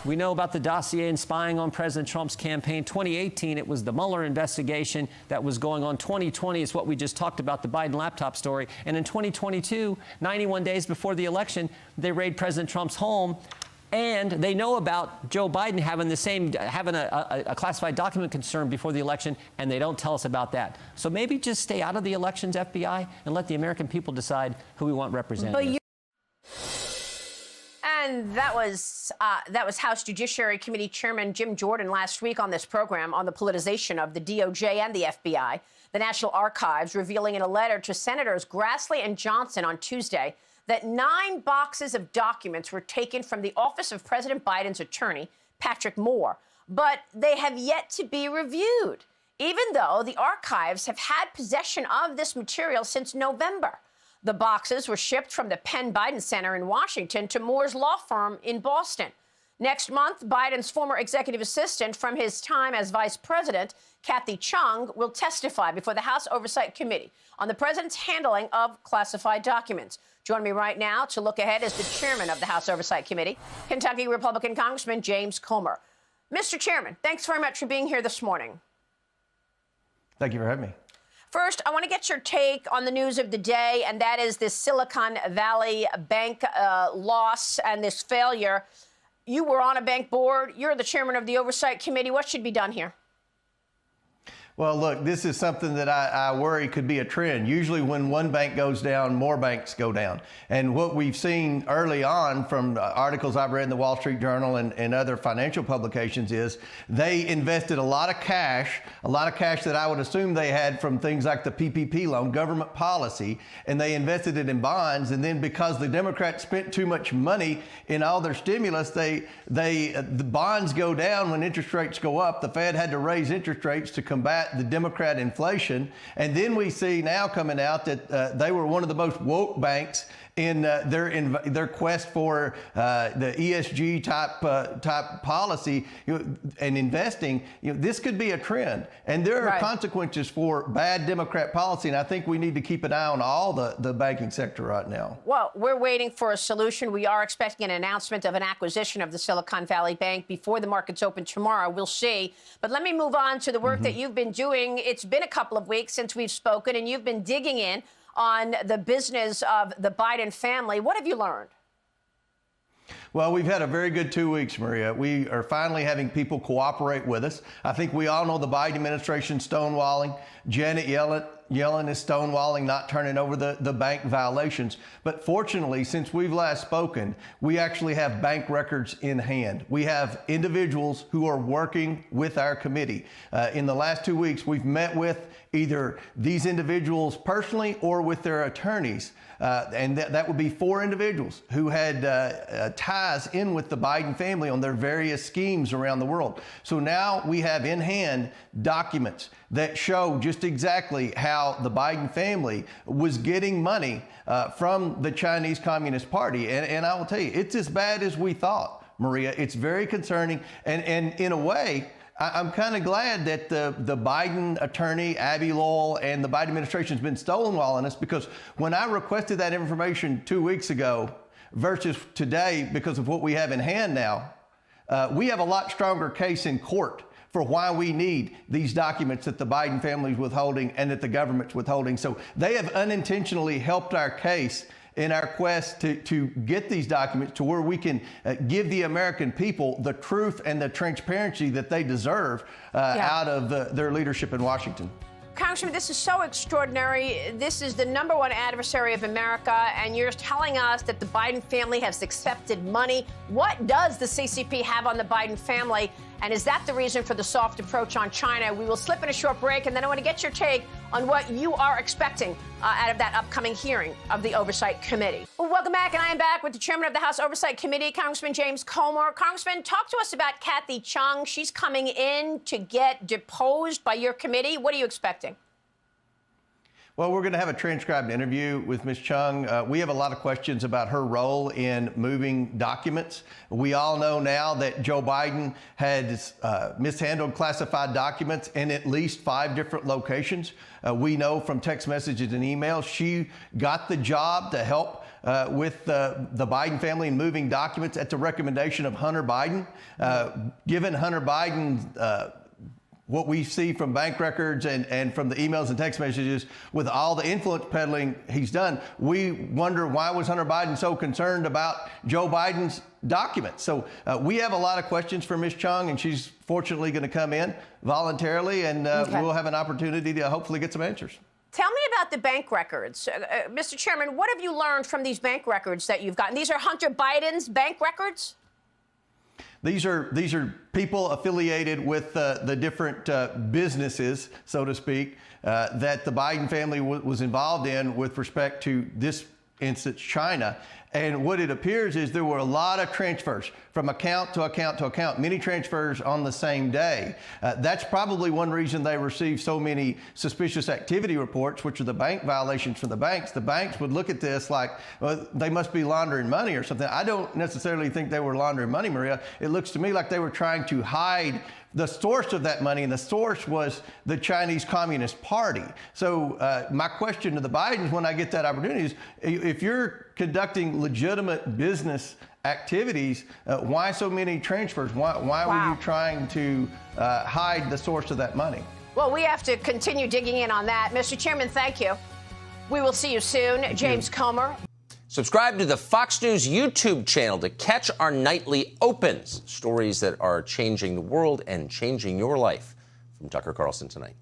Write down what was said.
We know about the dossier and spying on President Trump's campaign. 2018, it was the Mueller investigation that was going on. 2020 is what we just talked about, the Biden laptop story. And in 2022, 91 days before the election, they raid President Trump's home. And they know about Joe Biden having a classified document concern before the election, and they don't tell us about that. So maybe just stay out of the elections, FBI, and let the American people decide who we want represented. And that was House Judiciary Committee Chairman Jim Jordan last week on this program on the politicization of the DOJ and the FBI. The National Archives revealing in a letter to Senators Grassley and Johnson on Tuesday that 9 boxes of documents were taken from the office of President Biden's attorney, Patrick Moore, but they have yet to be reviewed, even though the archives have had possession of this material since November. The boxes were shipped from the Penn Biden Center in Washington to Moore's law firm in Boston. Next month, Biden's former executive assistant from his time as vice president, Kathy Chung, will testify before the House Oversight Committee on the president's handling of classified documents. Joining me right now to look ahead is the chairman of the House Oversight Committee, Kentucky Republican Congressman James Comer. Mr. Chairman, thanks very much for being here this morning. Thank you for having me. First, I want to get your take on the news of the day, and that is this Silicon Valley Bank loss and this failure. You were on a bank board. You're the chairman of the Oversight Committee. What should be done here? Well, look, this is something that I worry could be a trend. Usually when one bank goes down, more banks go down. And what we've seen early on from articles I've read in the Wall Street Journal and other financial publications is they invested a lot of cash that I would assume they had from things like the PPP loan, government policy, and they invested it in bonds. And then because the Democrats spent too much money in all their stimulus, the bonds go down when interest rates go up. The Fed had to raise interest rates to combat the Democrat inflation. And then we see now coming out that they were one of the most woke banks in their quest for the ESG type policy and investing. This could be a trend, and there are consequences for bad Democrat policy. And I think we need to keep an eye on all the banking sector right now. Well, we're waiting for a solution. We are expecting an announcement of an acquisition of the Silicon Valley Bank before the markets open tomorrow. We'll see. But let me move on to the work that you've been doing. It's been a couple of weeks since we've spoken, and you've been digging in on the business of the Biden family. What have you learned? Well, we've had a very good 2 weeks, Maria. We are finally having people cooperate with us. I think we all know the Biden administration stonewalling. Janet Yellen is stonewalling, not turning over the bank violations. But fortunately, since we've last spoken, we actually have bank records in hand. We have individuals who are working with our committee. In the last 2 weeks, we've met with either these individuals personally or with their attorneys. And that would be 4 individuals who had ties in with the Biden family on their various schemes around the world. So now we have in hand documents that show just exactly how the Biden family was getting money from the Chinese Communist Party. And I will tell you, it's as bad as we thought, Maria. It's very concerning. And in a way, I'm kind of glad that the Biden attorney, Abby Lowell, and the Biden administration has been stonewalling us, because when I requested that information 2 weeks ago versus today, because of what we have in hand now, we have a lot stronger case in court for why we need these documents that the Biden family is withholding and that the government's withholding. So they have unintentionally helped our case in our quest to get these documents to where we can give the American people the truth and the transparency that they deserve out of their leadership in Washington. Congressman, this is so extraordinary. This is the #1 adversary of America, and you're telling us that the Biden family has accepted money. What does the CCP have on the Biden family? And is that the reason for the soft approach on China? We will slip in a short break, and then I want to get your take on what you are expecting out of that upcoming hearing of the Oversight Committee. Well, welcome back, and I am back with the chairman of the House Oversight Committee, Congressman James Comer. Congressman, talk to us about Kathy Chung. She's coming in to get deposed by your committee. What are you expecting? Well, we're going to have a transcribed interview with Ms. Chung. We have a lot of questions about her role in moving documents. We all know now that Joe Biden had mishandled classified documents in at least 5 different locations. We know from text messages and emails she got the job to help with the Biden family and moving documents at the recommendation of Hunter Biden. Given Hunter Biden what we see from bank records and from the emails and text messages with all the influence peddling he's done, we wonder why was Hunter Biden so concerned about Joe Biden's documents. So we have a lot of questions for Ms. Chung, and she's fortunately going to come in voluntarily, and we'll have an opportunity to hopefully get some answers. Tell me about the bank records. Mr. Chairman, what have you learned from these bank records that you've gotten? These are Hunter Biden's bank records? These are people affiliated with the different businesses, so to speak, that the Biden family was involved in with respect to this instance, China. And what it appears is there were a lot of transfers from account to account to account, many transfers on the same day. That's probably one reason they received so many suspicious activity reports, which are the bank violations from the banks. The banks would look at this like, well, they must be laundering money or something. I don't necessarily think they were laundering money, Maria. It looks to me like they were trying to hide the source of that money, and the source was the Chinese Communist Party. So my question to the Bidens when I get that opportunity is, if you're conducting legitimate business activities, why so many transfers? Why were you trying to hide the source of that money? Well, we have to continue digging in on that. Mr. Chairman, thank you. We will see you soon. James Comer. Subscribe to the Fox News YouTube channel to catch our nightly opens, stories that are changing the world and changing your life. From Tucker Carlson tonight.